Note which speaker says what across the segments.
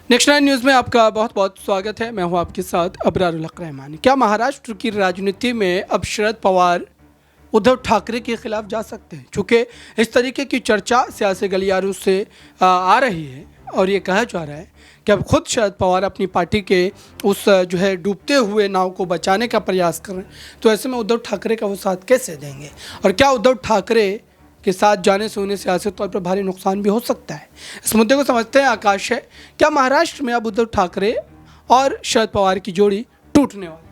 Speaker 1: Next 9 news में आपका बहुत बहुत स्वागत है। मैं हूं आपके साथ अबरारुल हक रहमान। क्या महाराष्ट्र की राजनीति में अब शरद पवार उद्धव ठाकरे के खिलाफ जा सकते हैं? चूँकि इस तरीके की चर्चा सियासी गलियारों से आ रही है और ये कहा जा रहा है कि अब खुद शरद पवार अपनी पार्टी के उस जो है डूबते हुए नाव को बचाने का प्रयास कर रहे हैं, तो ऐसे में उद्धव ठाकरे का वो साथ कैसे देंगे? और क्या उद्धव ठाकरे के साथ जाने से उन्हें सियासी तौर पर भारी नुकसान भी हो सकता है? इस मुद्दे को समझते हैं। आकाश है, क्या महाराष्ट्र में अब उद्धव ठाकरे और शरद पवार की जोड़ी टूटने वाली?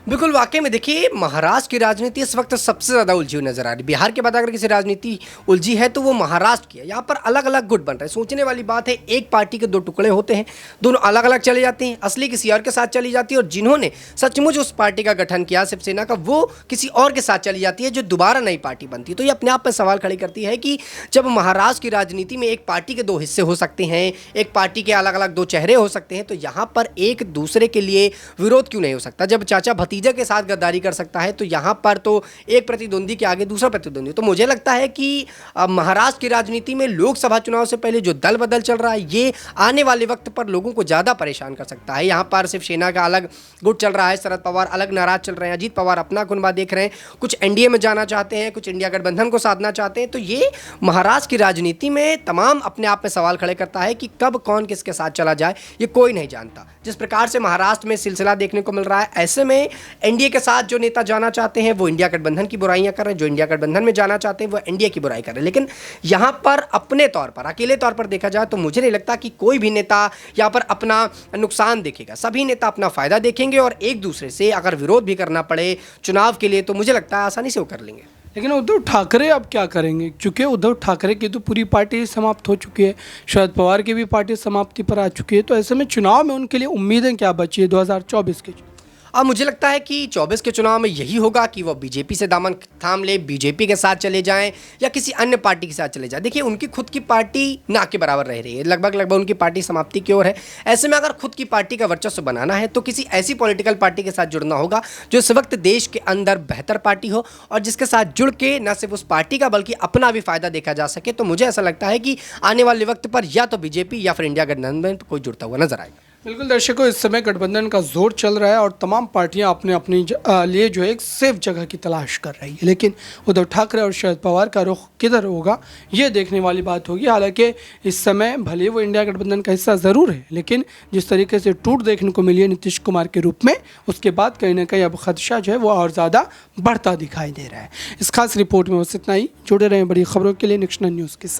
Speaker 2: बिल्कुल, वाकई में देखिए महाराष्ट्र की राजनीति इस वक्त सबसे ज़्यादा उलझी हुई नजर आ रही है। बिहार के बाद अगर किसी राजनीति उलझी है तो वो महाराष्ट्र की है। यहाँ पर अलग अलग गुट बन रहे हैं। सोचने वाली बात है, एक पार्टी के दो टुकड़े होते हैं, दोनों अलग अलग चले जाते हैं, असली किसी और के साथ चली जाती है, और जिन्होंने सचमुच उस पार्टी का गठन किया शिवसेना का, वो किसी और के साथ चली जाती है जो दोबारा नई पार्टी बनती है। तो ये अपने आप में सवाल खड़ी करती है कि जब महाराष्ट्र की राजनीति में एक पार्टी के दो हिस्से हो सकते हैं, एक पार्टी के अलग अलग दो चेहरे हो सकते हैं, तो यहाँ पर एक दूसरे के लिए विरोध क्यों नहीं हो सकता? जब चाचा भतीजे के साथ गद्दारी कर सकता है तो यहाँ पर तो एक प्रतिद्वंदी के आगे दूसरा प्रतिद्वंदी। तो मुझे लगता है कि महाराष्ट्र की राजनीति में लोकसभा चुनाव से पहले जो दल बदल चल रहा है, ये आने वाले वक्त पर लोगों को ज़्यादा परेशान कर सकता है। यहाँ पर शिवसेना का अलग गुट चल रहा है, शरद पवार अलग नाराज चल रहे हैं, अजीत पवार अपना कुनबा देख रहे हैं, कुछ एनडीए में जाना चाहते हैं, कुछ इंडिया गठबंधन को साधना चाहते हैं। तो ये महाराष्ट्र की राजनीति में तमाम अपने आप में सवाल खड़े करता है कि कब कौन किसके साथ चला जाए, ये कोई नहीं जानता। जिस प्रकार से महाराष्ट्र में सिलसिला देखने को मिल रहा है, ऐसे में एनडीए के साथ जो नेता जाना चाहते हैं वो इंडिया गठबंधन की बुराइयां कर रहे हैं, जो इंडिया गठबंधन में जाना चाहते हैं वो एनडीए की बुराई कर रहे हैं। लेकिन यहाँ पर अपने तौर पर, अकेले तौर पर देखा जाए तो मुझे नहीं लगता कि कोई भी नेता यहाँ पर अपना नुकसान देखेगा। सभी नेता अपना फायदा देखेंगे और एक दूसरे से अगर विरोध भी करना पड़े चुनाव के लिए तो मुझे लगता है आसानी से वो कर लेंगे।
Speaker 1: लेकिन उद्धव ठाकरे अब क्या करेंगे? क्योंकि उद्धव ठाकरे की तो पूरी पार्टी समाप्त हो चुकी है, शरद पवार की भी पार्टी समाप्ति पर आ चुकी है। तो ऐसे में चुनाव में उनके लिए उम्मीदें क्या बची है 2024 के?
Speaker 2: अब मुझे लगता है कि 24 के चुनाव में यही होगा कि वो बीजेपी से दामन थाम ले, बीजेपी के साथ चले जाएं या किसी अन्य पार्टी के साथ चले जाएं। देखिए, उनकी खुद की पार्टी ना के बराबर रह रही है, लगभग उनकी पार्टी समाप्ति की ओर है। ऐसे में अगर खुद की पार्टी का वर्चस्व बनाना है तो किसी ऐसी पॉलिटिकल पार्टी के साथ जुड़ना होगा जो इस वक्त देश के अंदर बेहतर पार्टी हो और जिसके साथ जुड़ के न सिर्फ उस पार्टी का बल्कि अपना भी फायदा देखा जा सके। तो मुझे ऐसा लगता है कि आने वाले वक्त पर या तो बीजेपी या फिर इंडिया गठबंधन में कोई जुड़ता हुआ नजर आएगा।
Speaker 1: बिल्कुल दर्शकों, इस समय गठबंधन का जोर चल रहा है और तमाम पार्टियां अपने अपनी लिए जो है एक सेफ जगह की तलाश कर रही है। लेकिन उद्धव ठाकरे और शरद पवार का रुख किधर होगा, ये देखने वाली बात होगी। हालांकि इस समय भले वो इंडिया गठबंधन का हिस्सा ज़रूर है, लेकिन जिस तरीके से टूट देखने को मिली है नीतीश कुमार के रूप में, उसके बाद कहीं ना कहीं अब खदशा जो है वो और ज़्यादा बढ़ता दिखाई दे रहा है। इस खास रिपोर्ट में बस इतना ही। जुड़े रहें बड़ी खबरों के लिए नेक्स्ट 9 न्यूज़ के साथ।